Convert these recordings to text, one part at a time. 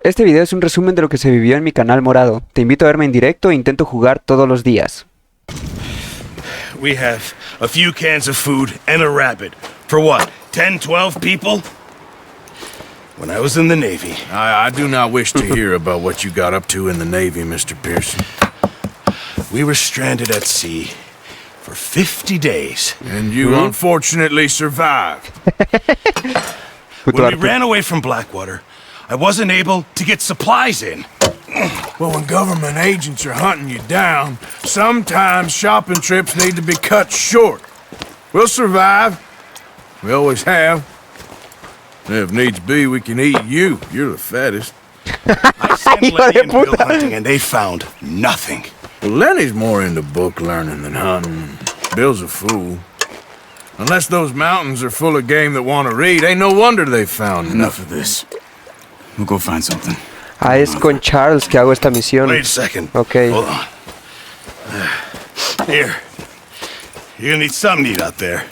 Este video es un resumen de lo que se vivió en mi canal morado. Te invito a verme en directo e intento jugar todos los días. We have a few cans of food and a rabbit. For what, 10, 12 people? When I was in the Navy. I do not wish to hear about what you got up to in the Navy, Mr. Pearson. We were stranded at sea for 50 days. And you unfortunately survived. When we ran away from Blackwater, I wasn't able to get supplies in. Well, when government agents are hunting you down, sometimes shopping trips need to be cut short. We'll survive. We always have. If needs be, we can eat you. You're the fattest. I sent Lenny and Bill hunting, and they found nothing. Well, Lenny's more into book learning than hunting. Bill's a fool. Unless those mountains are full of game that want to read, ain't no wonder they found Enough of this. We'll go find something. Ah, es con Charles que hago esta misión. Wait a second. Okay. Hold on. Here. You're gonna need something to eat out there.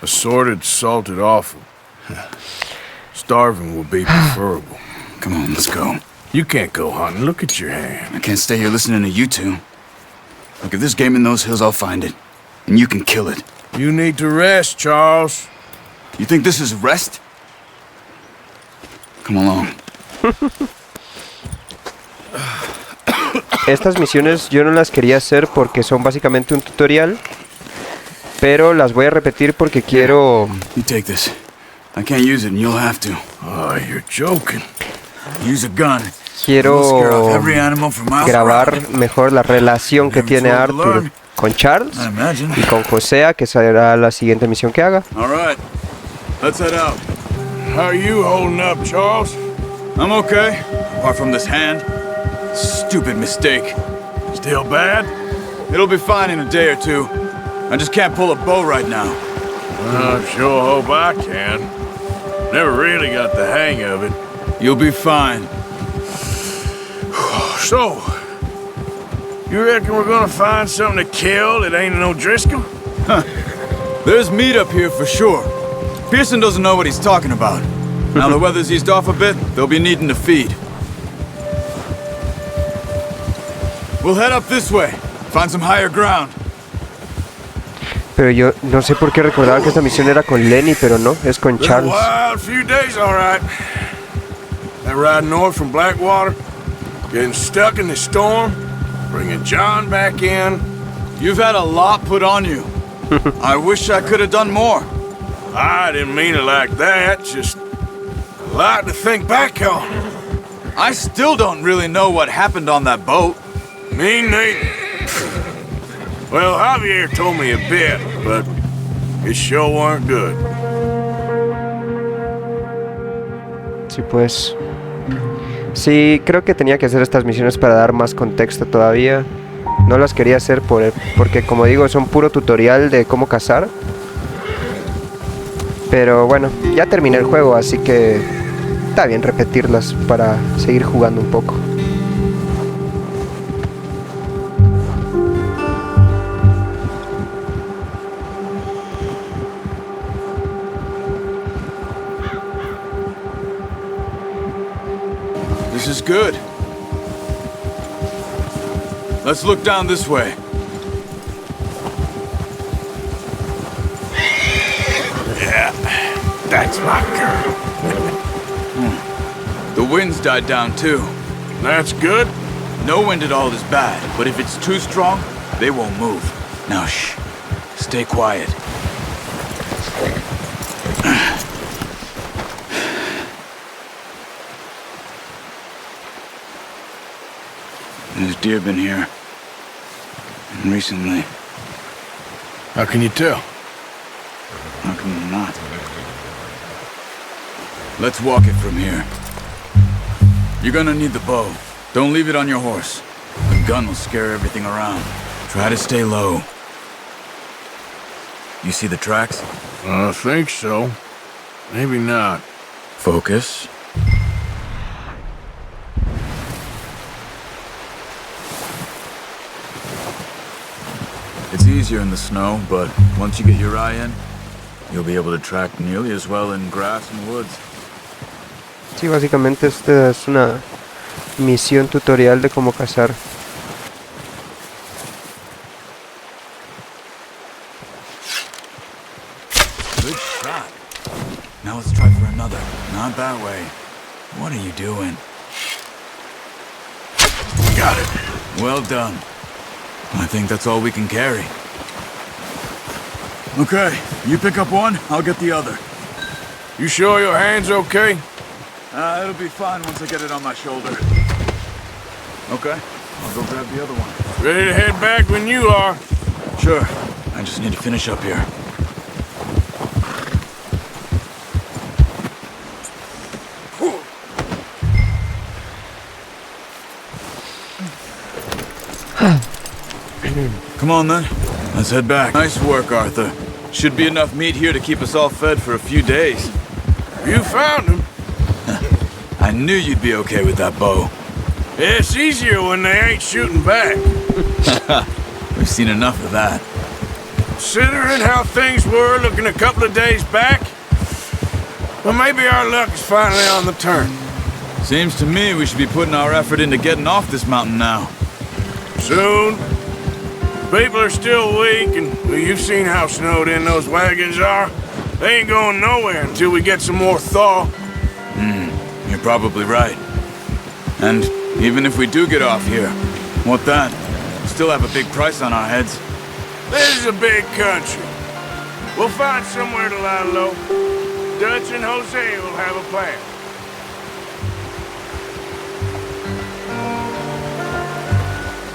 assorted, salted offal. Starving would be preferable. Come on, let's go. You can't go hunting. Look at your hand. I can't stay here listening to you two. Look, if there's game in those hills, I'll find it. And you can kill it. You need to rest, Charles. You think this is rest? Come along. Estas misiones yo no las quería hacer porque son básicamente un tutorial, pero las voy a repetir porque quiero... You take this. I can't use it and you'll have to. Oh, you're joking. Use a gun. Quiero Every animal for miles grabar around. mejor la relación que tiene Arthur con Charles I imagine. y con Josea, que será la siguiente misión que haga. All right. Let's head out. How are you holding up, Charles? I'm okay. Apart from this hand. Stupid mistake. Still bad? It'll be fine in a day or two. I just can't pull a bow right now. I sure hope I can. Never really got the hang of it. You'll be fine. So, you reckon we're gonna find something to kill that ain't no Driscoll? There's meat up here for sure. Pearson doesn't know what he's talking about. Now the weather's eased off a bit, they'll be needing to feed. We'll head up this way. Find some higher ground. Pero yo no sé por qué recordaba que esta misión era con Lenny, pero no, es con Been a Charles. wild few days, all right. That ride north from Blackwater, getting stuck in the storm, bringing John back in. You've had a lot put on you. I wish I could have done more. I didn't mean it like that, just a lot to think back on. I still don't really know what happened on that boat. Me neither. Well, Javier told me a bit, but it sure weren't good. Sí, pues... Sí, creo que tenía que hacer estas misiones para dar más contexto todavía. No las quería hacer porque, como digo, son puro tutorial de cómo cazar. Pero bueno, ya terminé el juego, así que está bien repetirlas para seguir jugando un poco. This is good. Let's look down this way. Yeah, that's my girl. The wind's died down too. That's good. No wind at all is bad, but if it's too strong, they won't move. Now shh. Stay quiet. There's deer been here. And recently. How can you tell? How come not? Let's walk it from here. You're gonna need the bow. Don't leave it on your horse. The gun will scare everything around. Try to stay low. You see the tracks? I think so. Maybe not. Focus. It's easier in the snow, but once you get your eye in, you'll be able to track nearly as well in grass and woods. Sí, básicamente esta es una misión tutorial de cómo cazar. Good shot. Now let's try for another. Not that way. What are you doing? Got it. Well done. I think that's all we can carry. Okay, you pick up one, I'll get the other. You sure your hand's okay? It'll be fine once I get it on my shoulder. Okay, I'll go grab the other one. Ready to head back when you are. Sure, I just need to finish up here. Come on then, let's head back. Nice work, Arthur. Should be enough meat here to keep us all fed for a few days. You found him. I knew you'd be okay with that bow. It's easier when they ain't shooting back. We've seen enough of that. Considering how things were looking a couple of days back, well, maybe our luck is finally on the turn. Seems to me we should be putting our effort into getting off this mountain now. Soon. People are still weak, and well, you've seen how snowed in those wagons are. They ain't going nowhere until we get some more thaw. You're probably right. And even if we do get off here, what then? We'll still have a big price on our heads. This is a big country. We'll find somewhere to lie low. Dutch and Jose will have a plan.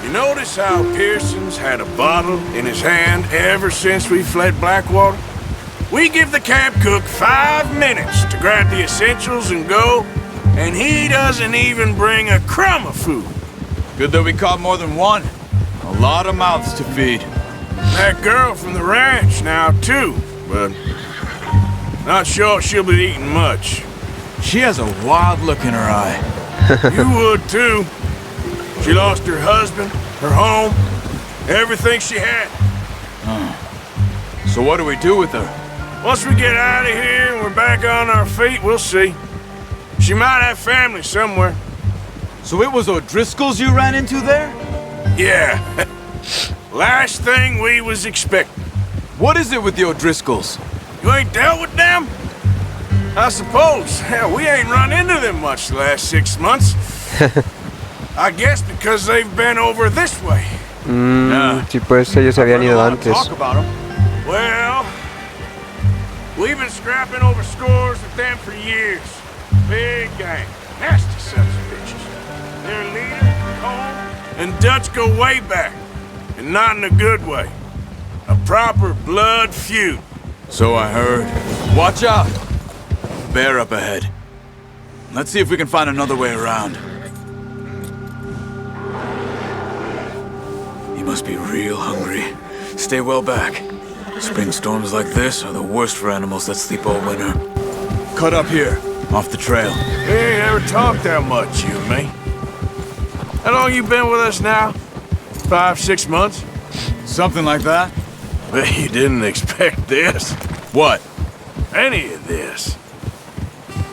You notice how Pearson's had a bottle in his hand ever since we fled Blackwater? We give the camp cook 5 minutes to grab the essentials and go, and he doesn't even bring a crumb of food. Good that we caught more than one. A lot of mouths to feed. That girl from the ranch now, too, but not sure she'll be eating much. She has a wild look in her eye. You would, too. She lost her husband, her home, everything she had. So what do we do with her? Once we get out of here and we're back on our feet, we'll see. She might have family somewhere. So it was O'Driscoll's you ran into there? Yeah. Last thing we was expecting. What is it with the O'Driscolls? You ain't dealt with them? I suppose. Hell, we ain't run into them much the last 6 months. I guess because they've been over this way. Sí, pues ellos habían ido antes. Talk about them. Well, we've been scrapping over scores with them for years. Big gang. Nasty sons of bitches. Their leader, Cole, and Dutch go way back. And not in a good way. A proper blood feud. So I heard. Watch out! Bear up ahead. Let's see if we can find another way around. He must be real hungry. Stay well back. Spring storms like this are the worst for animals that sleep all winter. Cut up here, off the trail. We ain't ever talked that much, you and me. How long you been with us now? 5, 6 months? Something like that? But you didn't expect this. What? Any of this.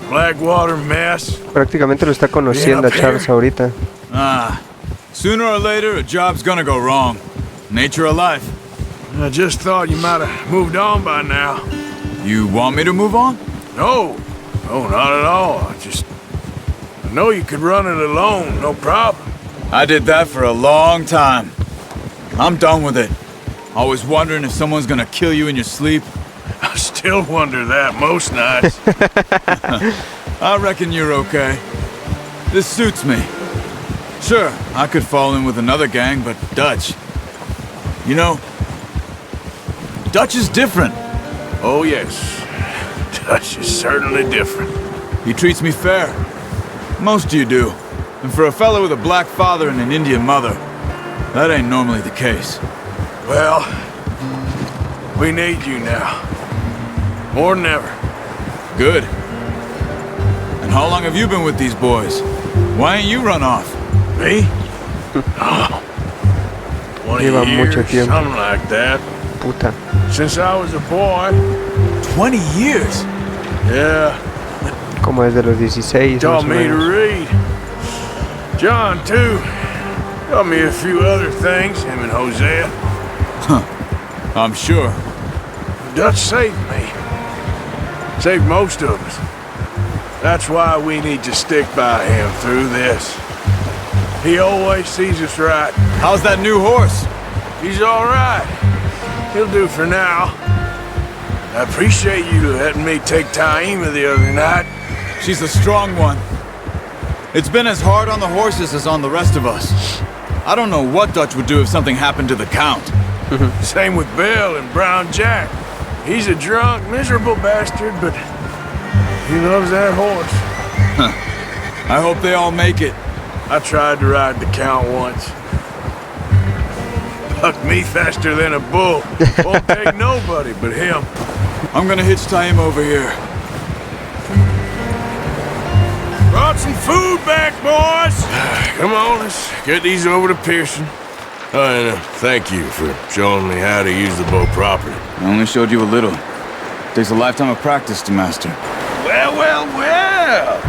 Blackwater mess. Prácticamente lo está conociendo a Charles ahorita. Sooner or later, a job's gonna go wrong. Nature of life. I just thought you might have moved on by now. You want me to move on? No. No, not at all. I know you could run it alone, no problem. I did that for a long time. I'm done with it. Always wondering if someone's gonna kill you in your sleep. I still wonder that most nights. I reckon you're okay. This suits me. Sure, I could fall in with another gang, but Dutch... You know, Dutch is different. Oh, yes. Dutch is certainly different. He treats me fair. Most of you do. And for a fellow with a black father and an Indian mother, that ain't normally the case. Well, we need you now. More than ever. Good. And how long have you been with these boys? Why ain't you run off? Me? Oh, 20 Lleva mucho years, tiempo. something like that. Puta. Since I was a boy. 20 years? Yeah. como desde los 16. Taught más o me to menos. read. John, too. Taught me a few other things, him and Hosea. I'm sure. Dutch saved me. Saved most of us. That's why we need to stick by him through this. He always sees us right. How's that new horse? He's all right. He'll do for now. I appreciate you letting me take Taima the other night. She's a strong one. It's been as hard on the horses as on the rest of us. I don't know what Dutch would do if something happened to the Count. Same with Bill and Brown Jack. He's a drunk, miserable bastard, but he loves that horse. I hope they all make it. I tried to ride the Count once. Bucked me faster than a bull. Won't take nobody but him. I'm gonna hitch Taima over here. Brought some food back, boys. Come on, let's get these over to Pearson. Oh, and thank you for showing me how to use the boat properly. I only showed you a little. Takes a lifetime of practice to master. Well, well, well.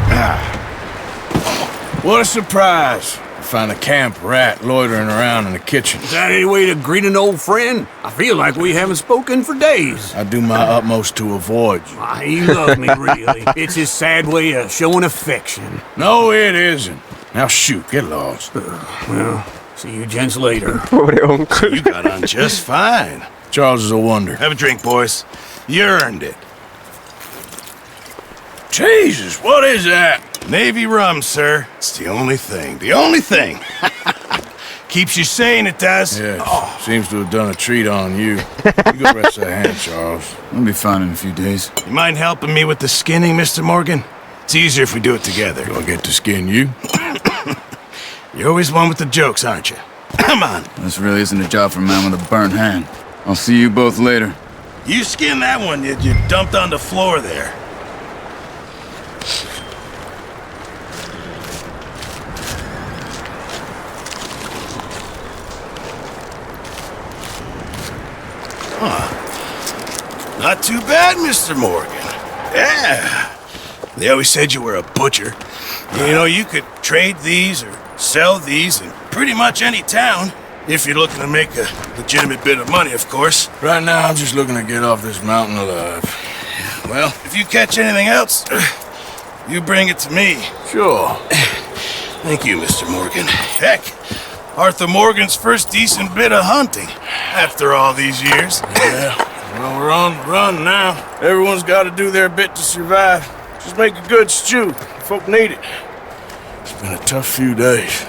What a surprise. To find a camp rat loitering around in the kitchen. Is that any way to greet an old friend? I feel like we haven't spoken for days. I do my utmost to avoid you. Why, you love me, really. It's his sad way of showing affection. No, it isn't. Now shoot, get lost. Well, see you gents later. Pobre uncle. You got on just fine. Charles is a wonder. Have a drink, boys. You earned it. Jesus, what is that? Navy rum, sir. It's the only thing. The only thing. Keeps you sane, it does. Yes, seems to have done a treat on you. You go rest that hand, Charles. I'll be fine in a few days. You mind helping me with the skinning, Mr. Morgan? It's easier if we do it together. Do I get to skin you? You're always one with the jokes, aren't you? Come on. This really isn't a job for a man with a burnt hand. I'll see you both later. You skin that one you dumped on the floor there. Not too bad, Mr. Morgan. Yeah. They always said you were a butcher. You know, you could trade these or sell these in pretty much any town. If you're looking to make a legitimate bit of money, of course. Right now, I'm just looking to get off this mountain alive. Well, if you catch anything else, you bring it to me. Sure. Thank you, Mr. Morgan. Heck, Arthur Morgan's first decent bit of hunting after all these years. Yeah. Well, we're on the run now. Everyone's got to do their bit to survive. Just make a good stew. Folk need it. It's been a tough few days.